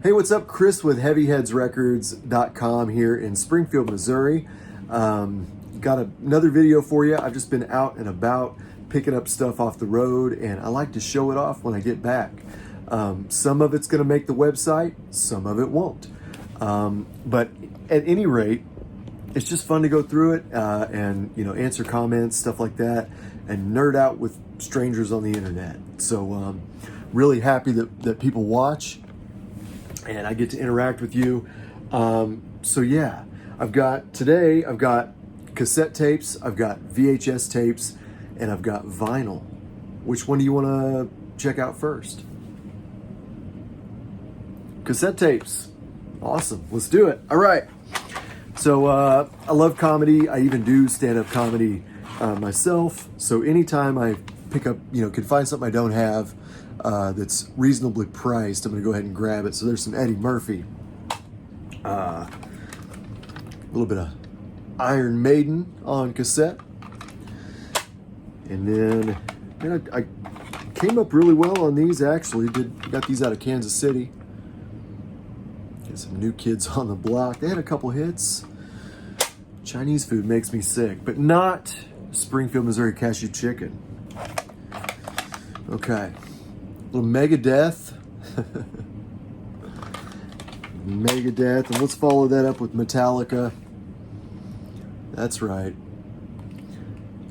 Hey, what's up? Chris with HeavyHeadsRecords.com here in Springfield, Missouri. Got another video for you. I've just been out and about picking up stuff off the road, and I like to show it off when I get back. Some of it's going to make the website, some of it won't. But at any rate, it's just fun to go through it and answer comments, stuff like that, and nerd out with strangers on the internet. So really happy that people watch and I get to interact with you. So yeah, I've got cassette tapes, I've got VHS tapes, and I've got vinyl. Which one do you want to check out first? Cassette tapes. Awesome, let's do it. All right. So I love comedy. I even do stand-up comedy myself. So anytime I pick up, can find something I don't have that's reasonably priced, I'm going to go ahead and grab it. So there's some Eddie Murphy, a little bit of Iron Maiden on cassette, and then I came up really well on these. Actually, got these out of Kansas City. Get some New Kids on the Block. They had a couple hits. Chinese food makes me sick, but not Springfield, Missouri cashew chicken. Okay. Little Megadeth. Megadeth. And let's follow that up with Metallica. That's right.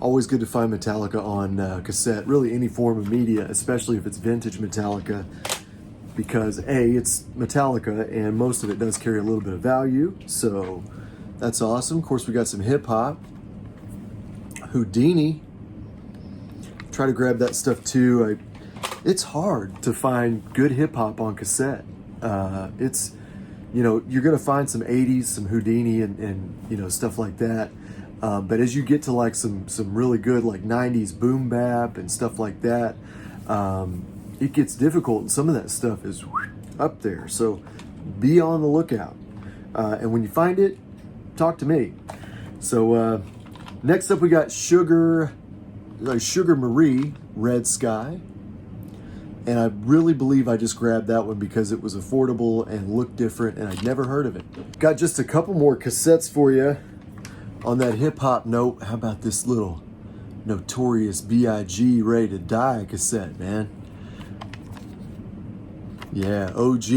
Always good to find Metallica on cassette. Really any form of media, especially if it's vintage Metallica. Because A, it's Metallica, and most of it does carry a little bit of value. So that's awesome. Of course, we got some hip hop. Houdini. Try to grab that stuff too. It's hard to find good hip hop on cassette. It's, you're going to find some 80s, some Houdini and stuff like that. But as you get to like some really good like 90s boom bap and stuff like that, it gets difficult, and some of that stuff is up there. So be on the lookout. And when you find it, talk to me. So next up we got Sugar Marie, Red Sky. And I really believe I just grabbed that one because it was affordable and looked different, and I'd never heard of it. Got just a couple more cassettes for you on that hip hop note. How about this little Notorious B.I.G. Ready to Die cassette, man? Yeah, OG.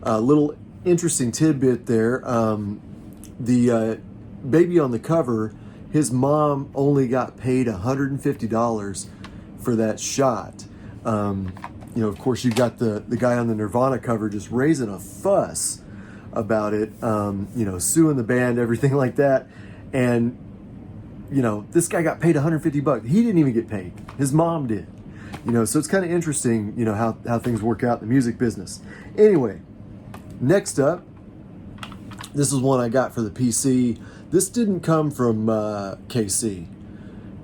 A little interesting tidbit there. The baby on the cover, his mom only got paid $150 for that shot. Of course, you got the guy on the Nirvana cover just raising a fuss about it, suing the band, everything like that. And, this guy got paid $150. He didn't even get paid. His mom did. So it's kind of interesting, how things work out in the music business. Anyway, next up, this is one I got for the PC. This didn't come from KC,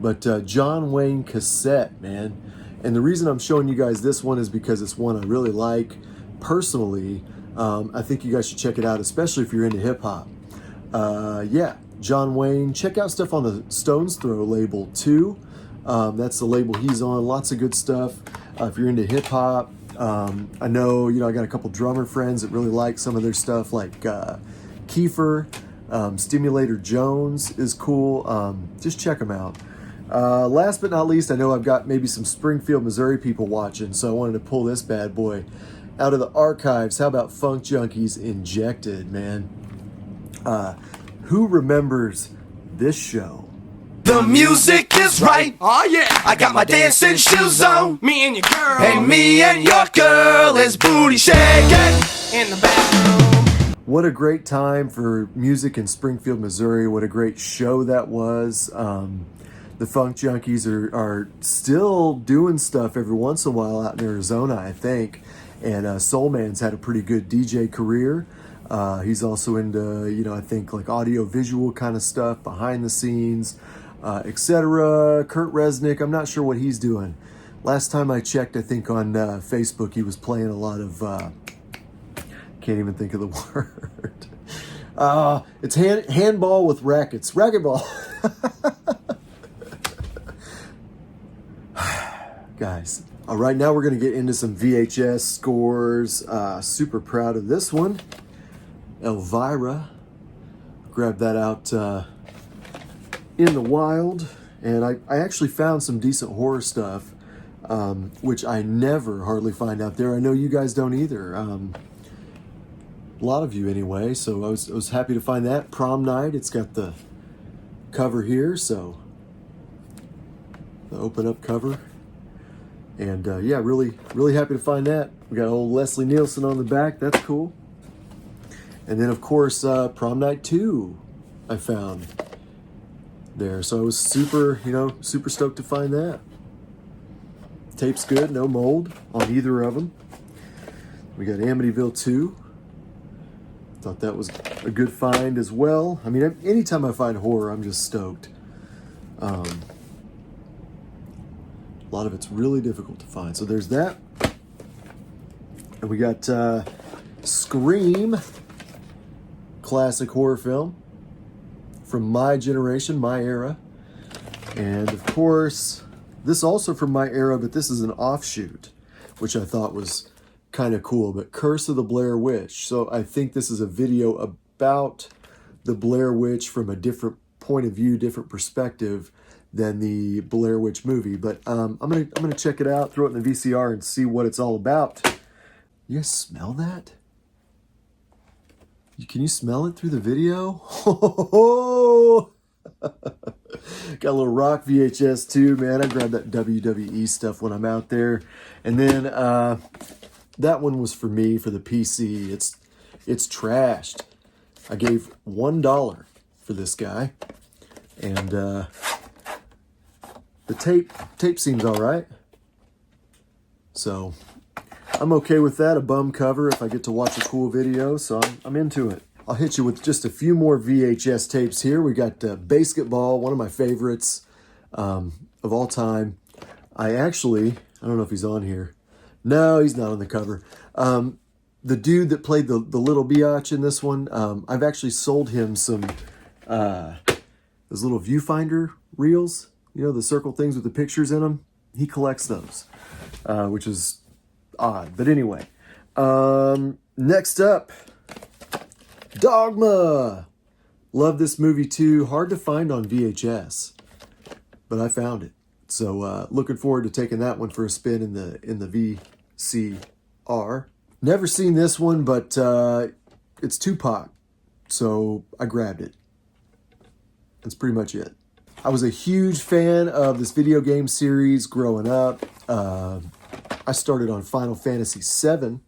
but John Wayne cassette, man. And the reason I'm showing you guys this one is because it's one I really like personally. I think you guys should check it out, especially if you're into hip hop. Yeah, John Wayne. Check out stuff on the Stones Throw label too. That's the label he's on. Lots of good stuff. If you're into hip hop, I know, I got a couple drummer friends that really like some of their stuff, like Kiefer, Stimulator Jones is cool. Just check them out. Last but not least, I know I've got maybe some Springfield, Missouri people watching, so I wanted to pull this bad boy out of the archives. How about Funk Junkies Injected, man? Who remembers this show? The music is right. Oh yeah, I got my dancing shoes on. Me and your girl, and me and your girl is booty shaking in the bathroom. What a great time for music in Springfield, Missouri. What a great show that was. The Funk Junkies are still doing stuff every once in a while out in Arizona, I think. And Soul Man's had a pretty good DJ career. He's also into, I think like audio visual kind of stuff, behind the scenes, etc. Kurt Resnick, I'm not sure what he's doing. Last time I checked, I think on Facebook, he was playing a lot of, can't even think of the word. It's handball with rackets. Racquetball. Guys, Right now we're going to get into some VHS scores. Super proud of this one. Elvira. Grabbed that out in the wild. And I actually found some decent horror stuff, which I never hardly find out there. I know you guys don't either. A lot of you anyway. So I was happy to find that. Prom Night. It's got the cover here. So the open up cover. And yeah, really happy to find that. We got old Leslie Nielsen on the back. That's cool. And then, of course, Prom Night 2 I found there. So I was super stoked to find that. Tape's good, no mold on either of them. We got Amityville 2. Thought that was a good find as well. I mean, anytime I find horror, I'm just stoked. A lot of it's really difficult to find. So there's that. And we got Scream, classic horror film from my generation, my era. And of course, this also from my era, but this is an offshoot, which I thought was kind of cool. But Curse of the Blair Witch. So I think this is a video about the Blair Witch from a different point of view, different perspective than the Blair Witch movie. But I'm gonna check it out, throw it in the VCR, and see what it's all about. You guys smell that? Can you smell it through the video? Got a little rock VHS too, man. I grab that WWE stuff when I'm out there. And then that one was for me, for the PC. It's trashed. I gave $1 for this guy. And the tape seems all right. So I'm okay with that. A bum cover if I get to watch a cool video. So I'm into it. I'll hit you with just a few more VHS tapes here. We got Basketball, one of my favorites of all time. I don't know if he's on here. No, he's not on the cover. The dude that played the little biatch in this one, I've actually sold him some those little viewfinder reels. You know, the circle things with the pictures in them? He collects those, which is odd. But anyway, next up, Dogma. Love this movie too. Hard to find on VHS, but I found it. So looking forward to taking that one for a spin in the VCR. Never seen this one, but it's Tupac, so I grabbed it. That's pretty much it. I was a huge fan of this video game series growing up. I started on Final Fantasy VII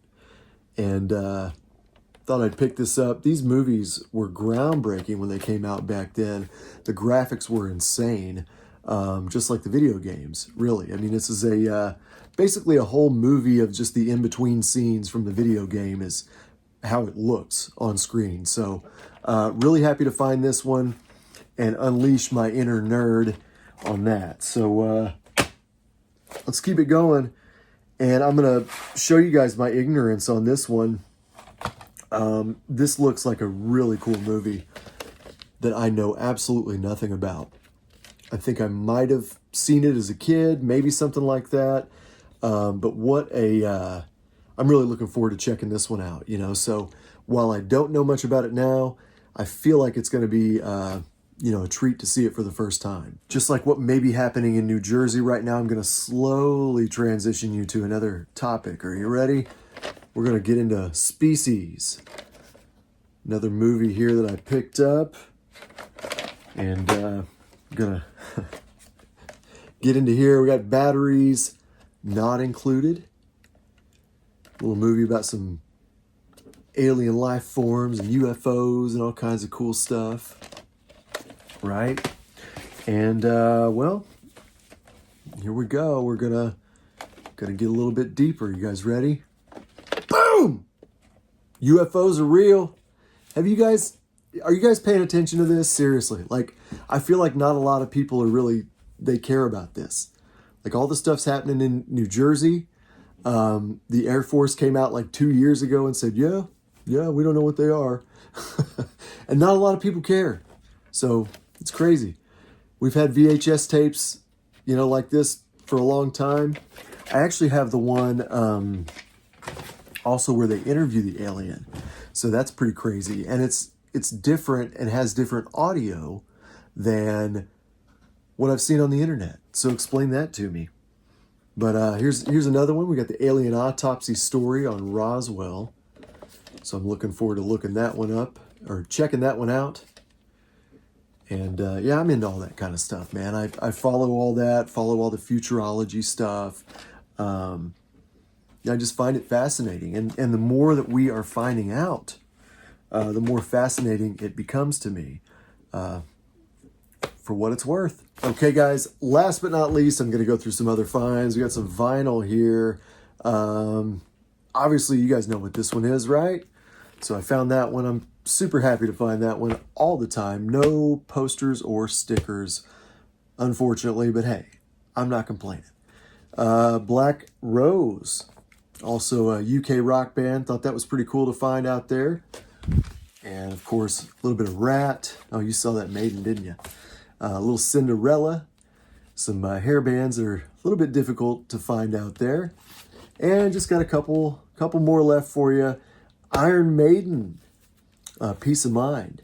and thought I'd pick this up. These movies were groundbreaking when they came out back then. The graphics were insane, just like the video games, really. I mean, this is basically a whole movie of just the in-between scenes from the video game is how it looks on screen. So really happy to find this one and unleash my inner nerd on that. So let's keep it going. And I'm going to show you guys my ignorance on this one. This looks like a really cool movie that I know absolutely nothing about. I think I might have seen it as a kid, maybe something like that. But I'm really looking forward to checking this one out, you know. So while I don't know much about it now, I feel like it's going to be a treat to see it for the first time. Just like what may be happening in New Jersey right now, I'm going to slowly transition you to another topic. Are you ready? We're going to get into Species. Another movie here that I picked up. And I'm going to get into here. We got Batteries Not Included. A little movie about some alien life forms and UFOs and all kinds of cool stuff. Right? And, well, here we go. We're gonna get a little bit deeper. You guys ready? Boom! UFOs are real. Are you guys paying attention to this? Seriously. Like, I feel like not a lot of people they care about this. Like, all the stuff's happening in New Jersey. The Air Force came out like 2 years ago and said, yeah, we don't know what they are. And not a lot of people care. So it's crazy. We've had VHS tapes, like this for a long time. I actually have the one also where they interview the alien. So that's pretty crazy. And it's different and has different audio than what I've seen on the internet. So explain that to me. But here's another one. We got the alien autopsy story on Roswell. So I'm looking forward to looking that one up or checking that one out. And yeah, I'm into all that kind of stuff, man. I follow all that, follow all the futurology stuff. I just find it fascinating. And the more that we are finding out, the more fascinating it becomes to me, for what it's worth. Okay, guys, last but not least, I'm going to go through some other finds. We got some vinyl here. Obviously, you guys know what this one is, right? So I found that one. I'm super happy to find that one all the time. No posters or stickers, unfortunately, but hey, I'm not complaining. Black Rose, also a UK rock band. Thought that was pretty cool to find out there. And of course, a little bit of Rat. Oh, you saw that Maiden, didn't you? A little Cinderella. Some hair bands that are a little bit difficult to find out there. And just got a couple more left for you. Iron Maiden, Peace of Mind.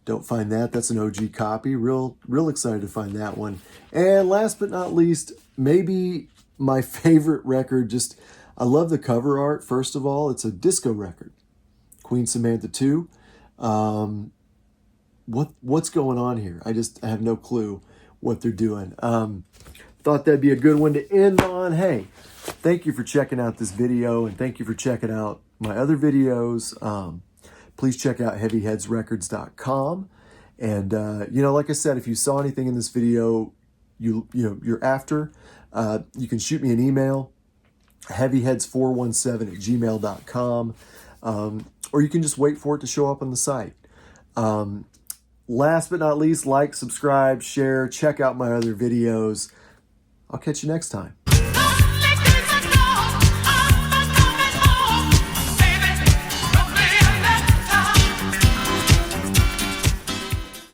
Don't find that. That's an OG copy. Real excited to find that one. And last but not least, maybe my favorite record. Just, I love the cover art. First of all, it's a disco record. Queen Samantha 2. What's going on here? I have no clue what they're doing. Thought that'd be a good one to end on. Hey, thank you for checking out this video, and thank you for checking out my other videos. Please check out heavyheadsrecords.com. And like I said, if you saw anything in this video you're after, you can shoot me an email, heavyheads417@gmail.com, or you can just wait for it to show up on the site. Last but not least, like, subscribe, share, check out my other videos. I'll catch you next time.